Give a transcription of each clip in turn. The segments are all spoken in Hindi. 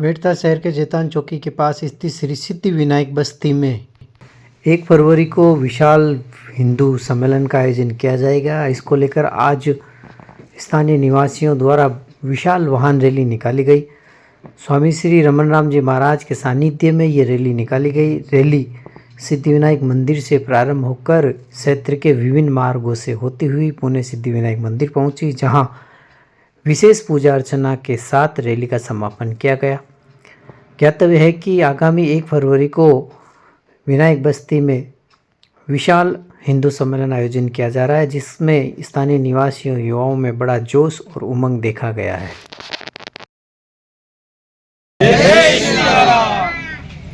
वेड़ता शहर के जैतान चौकी के पास स्थित श्री सिद्धि विनायक बस्ती में 1 फरवरी को विशाल हिंदू सम्मेलन का आयोजन किया जाएगा। इसको लेकर आज स्थानीय निवासियों द्वारा विशाल वाहन रैली निकाली गई। स्वामी श्री रमन राम जी महाराज के सानिध्य में ये रैली निकाली गई। रैली सिद्धि विनायक मंदिर से प्रारंभ होकर क्षेत्र के विभिन्न मार्गों से होती हुई पुणे सिद्धि विनायक मंदिर पहुंची, जहां विशेष पूजा अर्चना के साथ रैली का समापन किया गया। ज्ञातव्य है कि आगामी 1 फरवरी को विनायक बस्ती में विशाल हिंदू सम्मेलन आयोजन किया जा रहा है, जिसमें स्थानीय निवासियों युवाओं में बड़ा जोश और उमंग देखा गया है।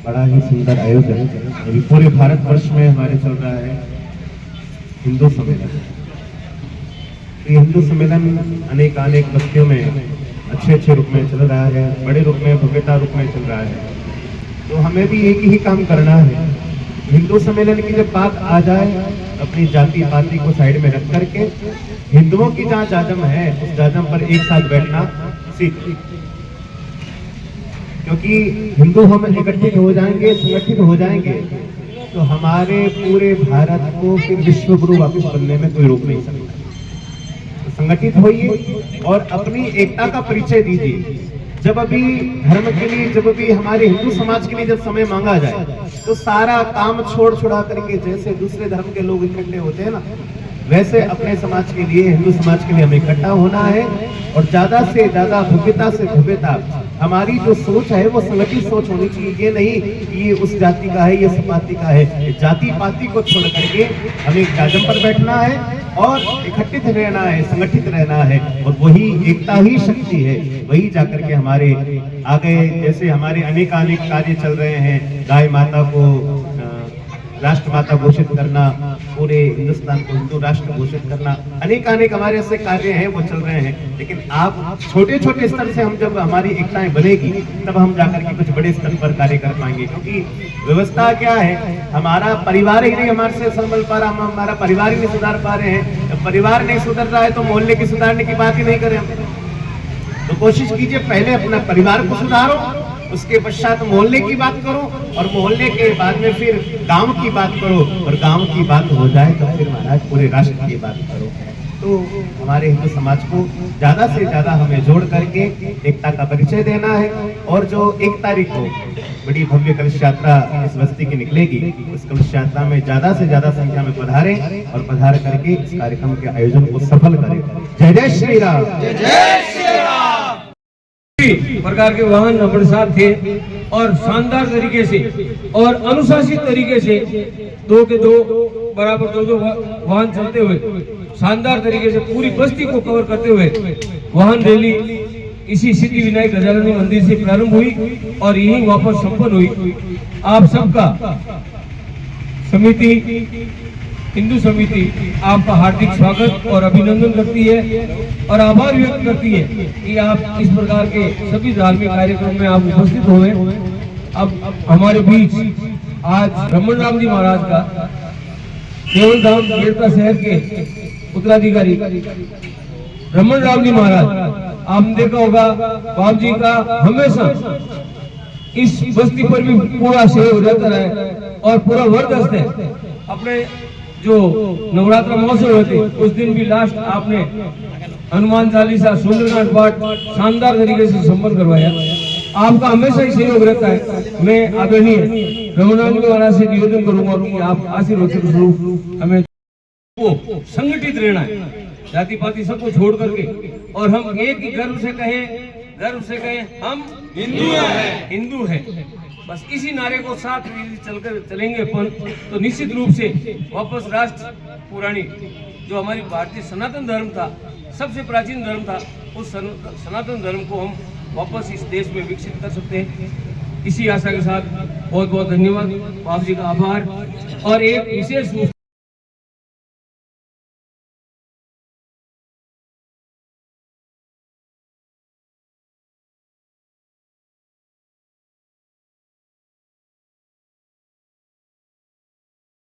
बड़ा ही सुंदर आयोजन अभी पूरे भारतवर्ष में हमारे चल रहा है हिंदू सम्मेलन। ये हिंदू सम्मेलन अनेक बस्तियों में अच्छे रूप में चल रहा है, बड़े रूप में भव्यता रूप में चल रहा है। तो हमें भी एक ही काम करना है। हिंदू सम्मेलन की जब बात आ जाए, अपनी जाति पाति को साइड में रख करके हिंदुओं की जहाँ जाजम है उस जाजम पर एक साथ बैठना सीख, क्योंकि हिंदू हम इकट्ठे हो जाएंगे, संगठित हो जाएंगे, तो हमारे पूरे भारत को फिर विश्व गुरु वापस बनने में कोई रोक नहीं सकता। तो संगठित होइए और अपनी एकता का परिचय दीजिए। जब अभी धर्म के लिए, जब अभी हमारे हिंदू समाज के लिए जब समय मांगा जाए, तो सारा काम छोड़ छुड़ा करके जैसे दूसरे धर्म के लोग इकट्ठे होते हैं ना, वैसे अपने समाज के लिए, हिंदू समाज के लिए हमें इकट्ठा होना है और ज्यादा से ज्यादा भव्यता से भव्यता हमारी जो सोच है वो संगठित सोच होनी चाहिए। ये नहीं कि ये उस जाति का है, ये समाति का है। जाति पाति को छोड़ करके हमें एक जाजम पर बैठना है और इकट्ठित रहना है, संगठित रहना है, और वही एकता ही शक्ति है। वही जाकर के हमारे आगे, जैसे हमारे अनेक कार्य चल रहे हैं, गाय माता को राष्ट्र माता घोषित करना, पूरे हिंदुस्तान को हिंदू राष्ट्र घोषित करना, अनेक हमारे ऐसे कार्य हैं वो चल रहे हैं। लेकिन आप छोटे स्तर से हम जब हमारी एकताएं बनेगी, तब हम जाकर के कुछ बड़े स्तर पर कार्य कर पाएंगे। क्योंकि व्यवस्था क्या है, हमारा परिवार ही नहीं हमारे से संभल पा रहा, हम हमारा परिवार ही नहीं सुधार पा रहे हैं। जब परिवार नहीं सुधर रहा है तो मोहल्ले की सुधारने की बात ही नहीं करें। तो कोशिश कीजिए, पहले अपना परिवार को सुधारो, उसके पश्चात मोहल्ले की बात करो, और मोहल्ले के बाद में फिर गांव की बात करो, और गांव की बात हो जाए तो फिर महाराज पूरे राष्ट्र की बात करो। तो हमारे हिंदू समाज को ज्यादा से ज्यादा हमें जोड़ करके एकता का परिचय देना है। और जो 1 तारीख को बड़ी भव्य कलश यात्रा इस बस्ती की निकलेगी, उस कलश यात्रा में ज्यादा से ज्यादा संख्या में पधारें और पधार करके इस कार्यक्रम के आयोजन को सफल करें। जय जय श्री राम। जय जय श्री राम। प्रकार के वाहन अपने साथ थे और शानदार तरीके से और अनुशासित तरीके से 2 के 2 बराबर 2 वाहन चलते हुए शानदार तरीके से पूरी बस्ती को कवर करते हुए वाहन रैली इसी सिद्धि विनायक गजानन मंदिर से प्रारंभ हुई और यही वापस संपन्न हुई। आप सबका समिति, हिंदू समिति आपका हार्दिक स्वागत और अभिनंदन करती है और आभार व्यक्त करती है कि आप इस प्रकार के सभी धार्मिक कार्यक्रम में आप उपस्थित हुए। अब हमारे बीच आज रमन राम जी महाराज का केवल धाम वेड़ता शहर के उत्तराधिकारी रमन राम जी महाराज, आपने देखा होगा बाप जी का हमेशा इस बस्ती पर भी पूरा सहयोग रहता है और पूरा वर्दस्त है। अपने जो नवरात्र महोत्सव होते उस दिन भी लास्ट आपने हनुमान चालीसा, सुंदरकांड पाठ शानदार तरीके से संपन्न करवाया। आपका हमेशा ही सहयोग रहता है। मैं आदरणीय रमन जी महाराज से निवेदन करूंगा कि आप आशीर्वाद स्वरूप हमें संगठित रहना है, जाति पाति सबको छोड़ करके, और हम एक ही गर्व से कहें हम हिंदू हैं। बस इसी नारे को साथ चलकर चलेंगे अपन, तो निश्चित रूप से वापस राष्ट्र पुरानी जो हमारी भारतीय सनातन धर्म था, सबसे प्राचीन धर्म था, उस सनातन धर्म को हम वापस इस देश में विकसित कर सकते हैं। इसी आशा के साथ बहुत बहुत धन्यवाद, बाप जी का आभार। और एक विशेष